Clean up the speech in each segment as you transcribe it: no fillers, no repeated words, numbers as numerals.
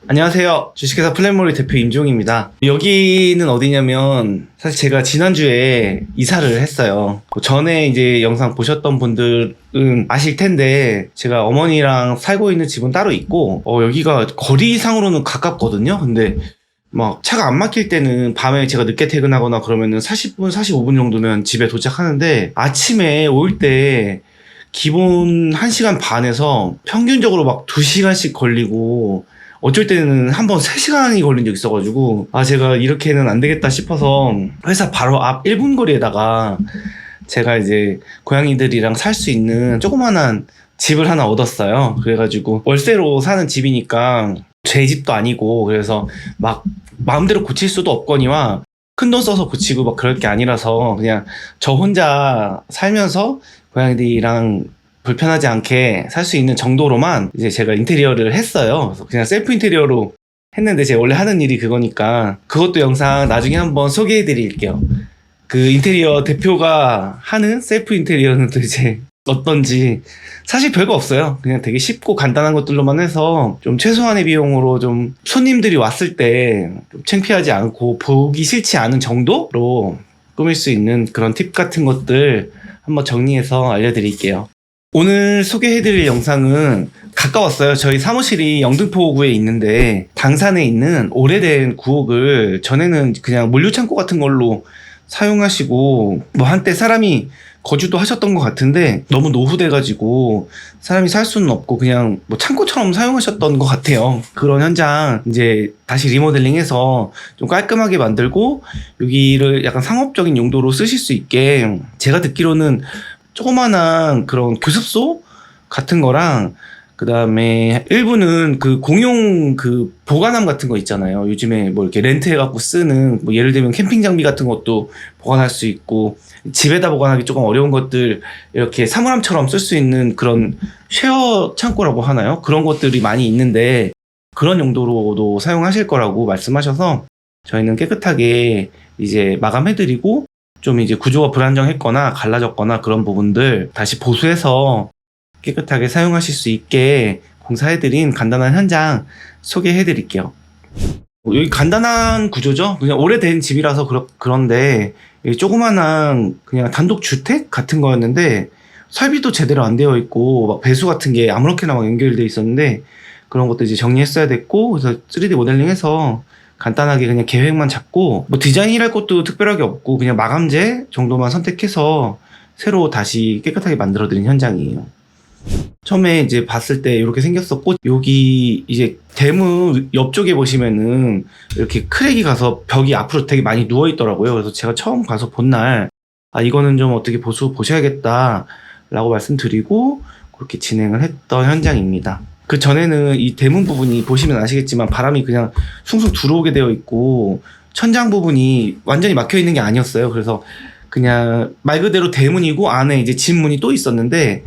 안녕하세요. 주식회사 플랫몰리 대표 임종입니다. 여기는 어디냐면 사실 제가 지난주에 이사를 했어요. 전에 이제 영상 보셨던 분들은 아실 텐데 제가 어머니랑 살고 있는 집은 따로 있고 여기가 거리상으로는 가깝거든요. 근데 막 차가 안 막힐 때는 밤에 제가 늦게 퇴근하거나 그러면은 40분, 45분 정도면 집에 도착하는데 아침에 올 때 기본 1시간 반에서 평균적으로 막 2시간씩 걸리고 어쩔 때는 한 번 3시간이 걸린 적 있어가지고 제가 이렇게는 안 되겠다 싶어서 회사 바로 앞 1분 거리에다가 제가 이제 고양이들이랑 살 수 있는 조그만한 집을 하나 얻었어요. 그래가지고 월세로 사는 집이니까 제 집도 아니고 그래서 막 마음대로 고칠 수도 없거니와 큰돈 써서 고치고 막 그럴 게 아니라서 그냥 저 혼자 살면서 고양이들이랑 불편하지 않게 살 수 있는 정도로만 이제 제가 인테리어를 했어요. 그래서 그냥 셀프 인테리어로 했는데 제가 원래 하는 일이 그거니까 그것도 영상 나중에 한번 소개해 드릴게요. 그 인테리어 대표가 하는 셀프 인테리어는 도대체 어떤지 사실 별거 없어요. 그냥 되게 쉽고 간단한 것들로만 해서 좀 최소한의 비용으로 좀 손님들이 왔을 때 좀 창피하지 않고 보기 싫지 않은 정도로 꾸밀 수 있는 그런 팁 같은 것들 한번 정리해서 알려드릴게요. 오늘 소개해드릴 영상은 가까웠어요. 저희 사무실이 영등포구에 있는데 당산에 있는 오래된 구옥을 전에는 그냥 물류창고 같은 걸로 사용하시고 뭐 한때 사람이 거주도 하셨던 것 같은데 너무 노후돼가지고 사람이 살 수는 없고 그냥 뭐 창고처럼 사용하셨던 것 같아요. 그런 현장 이제 다시 리모델링해서 좀 깔끔하게 만들고 여기를 약간 상업적인 용도로 쓰실 수 있게 제가 듣기로는 조그만한 그런 교습소 같은 거랑 그 다음에 일부는 그 공용 그 보관함 같은 거 있잖아요. 요즘에 뭐 이렇게 렌트해갖고 쓰는 뭐 예를 들면 캠핑 장비 같은 것도 보관할 수 있고 집에다 보관하기 조금 어려운 것들 이렇게 사물함처럼 쓸 수 있는 그런 쉐어 창고라고 하나요? 그런 것들이 많이 있는데 그런 용도로도 사용하실 거라고 말씀하셔서 저희는 깨끗하게 이제 마감해드리고 좀 이제 구조가 불안정했거나 갈라졌거나 그런 부분들 다시 보수해서 깨끗하게 사용하실 수 있게 공사해드린 간단한 현장 소개해드릴게요. 여기 간단한 구조죠. 그냥 오래된 집이라서 그런데 조그만한 그냥 단독 주택 같은 거였는데 설비도 제대로 안 되어 있고 막 배수 같은 게 아무렇게나 막 연결되어 있었는데 그런 것도 이제 정리했어야 됐고 그래서 3D 모델링해서 간단하게 그냥 계획만 잡고 뭐 디자인이랄 것도 특별하게 없고 그냥 마감재 정도만 선택해서 새로 다시 깨끗하게 만들어드린 현장이에요. 처음에 이제 봤을 때 이렇게 생겼었고 여기 이제 대문 옆쪽에 보시면은 이렇게 크랙이 가서 벽이 앞으로 되게 많이 누워 있더라고요. 그래서 제가 처음 가서 본 날 이거는 좀 어떻게 보셔야겠다 라고 말씀드리고 그렇게 진행을 했던 현장입니다. 그 전에는 이 대문 부분이 보시면 아시겠지만 바람이 그냥 숭숭 들어오게 되어 있고 천장 부분이 완전히 막혀 있는 게 아니었어요. 그래서 그냥 말 그대로 대문이고 안에 이제 집문이 또 있었는데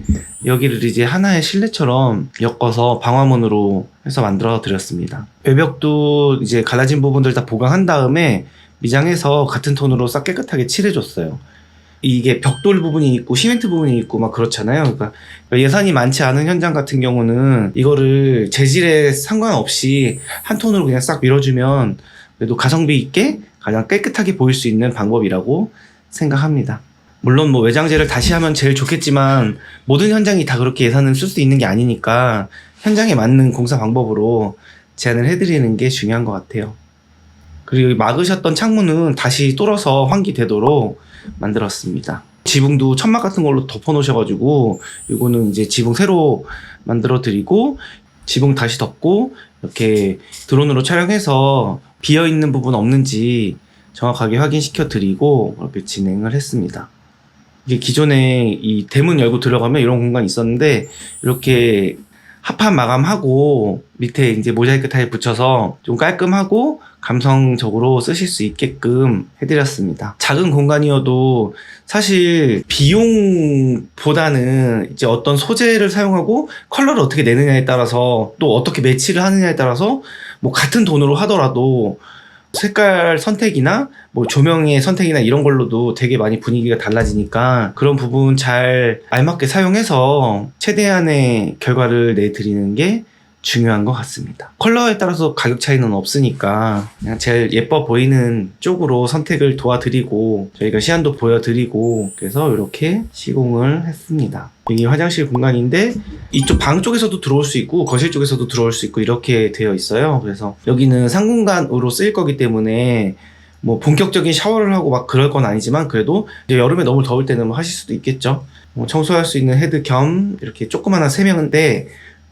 여기를 이제 하나의 실내처럼 엮어서 방화문으로 해서 만들어 드렸습니다. 외벽도 이제 갈라진 부분들 다 보강한 다음에 미장해서 같은 톤으로 싹 깨끗하게 칠해줬어요. 이게 벽돌 부분이 있고 시멘트 부분이 있고 막 그렇잖아요. 그러니까 예산이 많지 않은 현장 같은 경우는 이거를 재질에 상관없이 한 톤으로 그냥 싹 밀어주면 그래도 가성비 있게 가장 깨끗하게 보일 수 있는 방법이라고 생각합니다. 물론 뭐 외장재를 다시 하면 제일 좋겠지만 모든 현장이 다 그렇게 예산을 쓸 수 있는 게 아니니까 현장에 맞는 공사 방법으로 제안을 해드리는 게 중요한 것 같아요. 그리고 막으셨던 창문은 다시 뚫어서 환기되도록 만들었습니다. 지붕도 천막 같은 걸로 덮어 놓으셔가지고 이거는 이제 지붕 새로 만들어 드리고 지붕 다시 덮고 이렇게 드론으로 촬영해서 비어있는 부분 없는지 정확하게 확인시켜 드리고 그렇게 진행을 했습니다. 이게 기존에 이 대문 열고 들어가면 이런 공간이 있었는데 이렇게 합판 마감하고 밑에 이제 모자이크 타일 붙여서 좀 깔끔하고 감성적으로 쓰실 수 있게끔 해드렸습니다. 작은 공간이어도 사실 비용보다는 이제 어떤 소재를 사용하고 컬러를 어떻게 내느냐에 따라서 또 어떻게 매치를 하느냐에 따라서 뭐 같은 돈으로 하더라도 색깔 선택이나 뭐 조명의 선택이나 이런 걸로도 되게 많이 분위기가 달라지니까 그런 부분 잘 알맞게 사용해서 최대한의 결과를 내드리는 게 중요한 것 같습니다. 컬러에 따라서 가격 차이는 없으니까 그냥 제일 예뻐 보이는 쪽으로 선택을 도와드리고 저희가 시안도 보여드리고 그래서 이렇게 시공을 했습니다. 여기 화장실 공간인데 이쪽 방 쪽에서도 들어올 수 있고 거실 쪽에서도 들어올 수 있고 이렇게 되어 있어요. 그래서 여기는 상공간으로 쓰일 거기 때문에 뭐 본격적인 샤워를 하고 막 그럴 건 아니지만 그래도 이제 여름에 너무 더울 때는 뭐 하실 수도 있겠죠. 뭐 청소할 수 있는 헤드 겸 이렇게 조그마한 세면대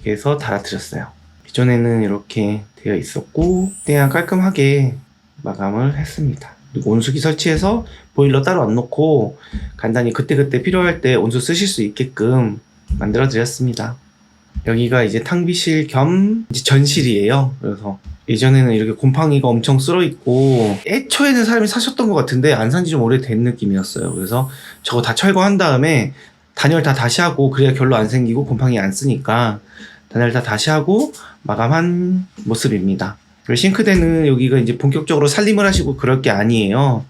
해서 달아드렸어요. 기존에는 이렇게 되어 있었고 그냥 깔끔하게 마감을 했습니다. 그리고 온수기 설치해서 보일러 따로 안 놓고 간단히 그때그때 필요할 때 온수 쓰실 수 있게끔 만들어 드렸습니다. 여기가 이제 탕비실 겸 이제 전실이에요. 그래서 예전에는 이렇게 곰팡이가 엄청 쓸어 있고 애초에는 사람이 사셨던 것 같은데 안 산지 좀 오래된 느낌이었어요. 그래서 저거 다 철거한 다음에 단열 다 다시 하고 그래야 결로 안 생기고 곰팡이 안 쓰니까 단열 다 다시 하고 마감한 모습입니다. 그리고 싱크대는 여기가 이제 본격적으로 살림을 하시고 그럴 게 아니에요.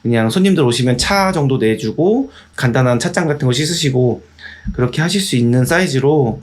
그냥 손님들 오시면 차 정도 내주고 간단한 찻잔 같은 거 씻으시고 그렇게 하실 수 있는 사이즈로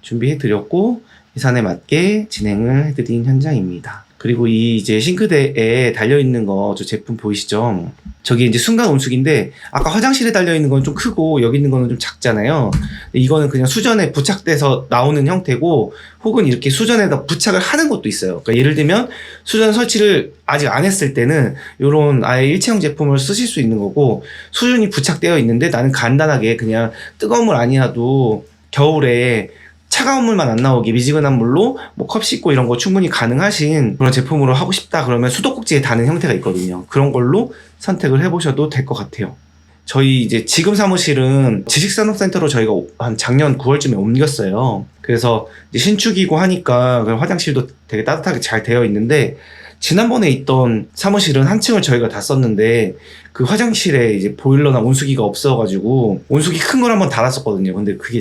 준비해 드렸고 예산에 맞게 진행을 해드린 현장입니다. 그리고 이 이제 싱크대에 달려있는 거 저 제품 보이시죠? 저기 이제 순간 온수기인데 아까 화장실에 달려있는 건 좀 크고 여기 있는 거는 좀 작잖아요. 이거는 그냥 수전에 부착돼서 나오는 형태고 혹은 이렇게 수전에다 부착을 하는 것도 있어요. 그러니까 예를 들면 수전 설치를 아직 안 했을 때는 이런 아예 일체형 제품을 쓰실 수 있는 거고 수전이 부착되어 있는데 나는 간단하게 그냥 뜨거운 물 아니라도 겨울에 차가운 물만 안 나오게 미지근한 물로 뭐 컵 씻고 이런 거 충분히 가능하신 그런 제품으로 하고 싶다 그러면 수도꼭지에 다는 형태가 있거든요. 그런 걸로 선택을 해보셔도 될 것 같아요. 저희 이제 지금 사무실은 지식산업센터로 저희가 한 작년 9월쯤에 옮겼어요. 그래서 이제 신축이고 하니까 화장실도 되게 따뜻하게 잘 되어 있는데 지난번에 있던 사무실은 한 층을 저희가 다 썼는데 그 화장실에 이제 보일러나 온수기가 없어가지고 온수기 큰 걸 한번 달았었거든요. 근데 그게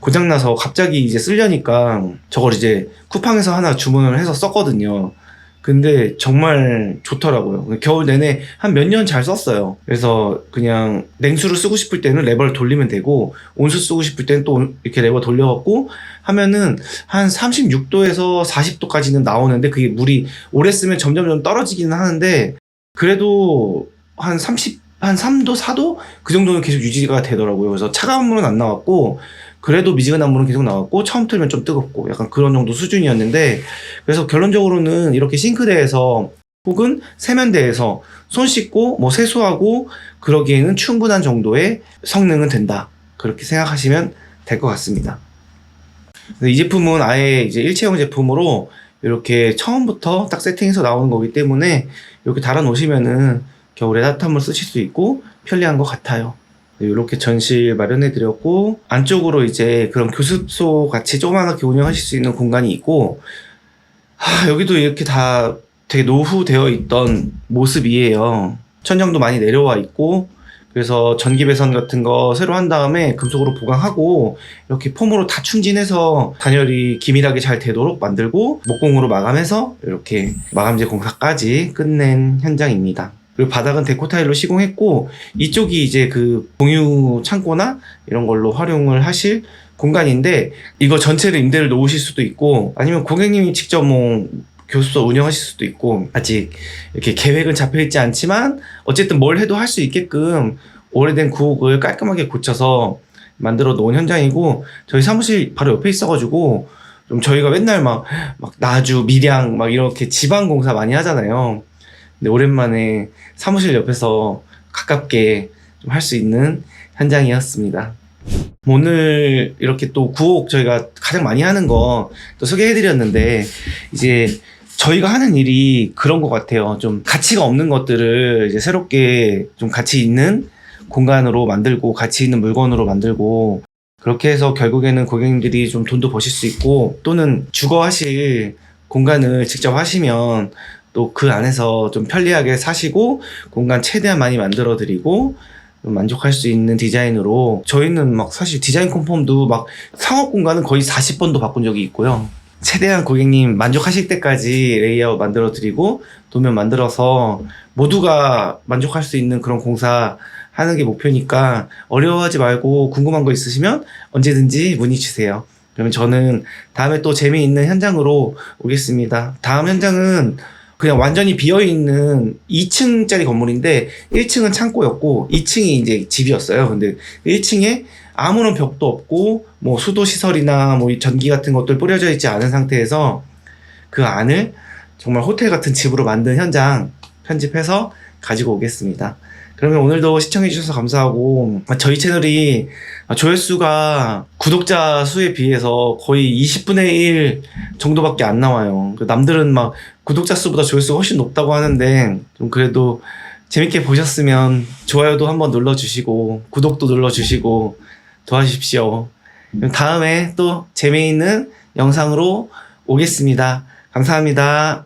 고장나서 갑자기 이제 쓰려니까 저걸 이제 쿠팡에서 하나 주문을 해서 썼거든요. 근데 정말 좋더라고요. 겨울 내내 한 몇 년 잘 썼어요. 그래서 그냥 냉수를 쓰고 싶을 때는 레버를 돌리면 되고 온수 쓰고 싶을 때는 또 이렇게 레버 돌려갖고 하면은 한 36도에서 40도까지는 나오는데 그게 물이 오래 쓰면 점점 떨어지기는 하는데 그래도 한 3도, 4도? 그 정도는 계속 유지가 되더라고요. 그래서 차가운 물은 안 나왔고 그래도 미지근한 물은 계속 나왔고 처음 틀면 좀 뜨겁고 약간 그런 정도 수준이었는데 그래서 결론적으로는 이렇게 싱크대에서 혹은 세면대에서 손 씻고 뭐 세수하고 그러기에는 충분한 정도의 성능은 된다. 그렇게 생각하시면 될 것 같습니다. 이 제품은 아예 이제 일체형 제품으로 이렇게 처음부터 딱 세팅해서 나오는 거기 때문에 이렇게 달아 놓으시면은 겨울에 따뜻한 물 쓰실 수 있고 편리한 것 같아요. 이렇게 전실 마련해 드렸고 안쪽으로 이제 그런 교습소 같이 조그맣게 운영하실 수 있는 공간이 있고 여기도 이렇게 다 되게 노후되어 있던 모습이에요. 천장도 많이 내려와 있고 그래서 전기 배선 같은 거 새로 한 다음에 금속으로 보강하고 이렇게 폼으로 다 충진해서 단열이 기밀하게 잘 되도록 만들고 목공으로 마감해서 이렇게 마감재 공사까지 끝낸 현장입니다. 그리고 바닥은 데코 타일로 시공했고 이쪽이 이제 그 공유 창고나 이런 걸로 활용을 하실 공간인데 이거 전체를 임대를 놓으실 수도 있고 아니면 고객님이 직접 뭐 교습소 운영하실 수도 있고 아직 이렇게 계획은 잡혀있지 않지만 어쨌든 뭘 해도 할 수 있게끔 오래된 구옥을 깔끔하게 고쳐서 만들어 놓은 현장이고 저희 사무실 바로 옆에 있어가지고 좀 저희가 맨날 막 나주, 밀양 막 이렇게 지방 공사 많이 하잖아요. 근데 오랜만에 사무실 옆에서 가깝게 좀 할 수 있는 현장이었습니다. 오늘 이렇게 또 구옥 저희가 가장 많이 하는 거 또 소개해드렸는데 이제 저희가 하는 일이 그런 것 같아요. 좀 가치가 없는 것들을 이제 새롭게 좀 가치 있는 공간으로 만들고 가치 있는 물건으로 만들고 그렇게 해서 결국에는 고객님들이 좀 돈도 버실 수 있고 또는 주거 하실 공간을 직접 하시면 또 그 안에서 좀 편리하게 사시고 공간 최대한 많이 만들어 드리고 만족할 수 있는 디자인으로 저희는 막 사실 디자인 컨펌도 막 상업 공간은 거의 40번도 바꾼 적이 있고요. 최대한 고객님 만족하실 때까지 레이아웃 만들어 드리고 도면 만들어서 모두가 만족할 수 있는 그런 공사 하는 게 목표니까 어려워하지 말고 궁금한 거 있으시면 언제든지 문의 주세요. 그러면 저는 다음에 또 재미있는 현장으로 오겠습니다. 다음 현장은 그냥 완전히 비어있는 2층짜리 건물인데 1층은 창고였고 2층이 이제 집이었어요. 근데 1층에 아무런 벽도 없고 뭐 수도 시설이나 뭐 전기 같은 것들 뿌려져 있지 않은 상태에서 그 안을 정말 호텔 같은 집으로 만든 현장 편집해서 가지고 오겠습니다. 그러면 오늘도 시청해주셔서 감사하고, 저희 채널이 조회수가 구독자 수에 비해서 거의 20분의 1 정도밖에 안 나와요. 남들은 막 구독자 수보다 조회수가 훨씬 높다고 하는데, 좀 그래도 재밌게 보셨으면 좋아요도 한번 눌러주시고, 구독도 눌러주시고, 도와주십시오. 그럼 다음에 또 재미있는 영상으로 오겠습니다. 감사합니다.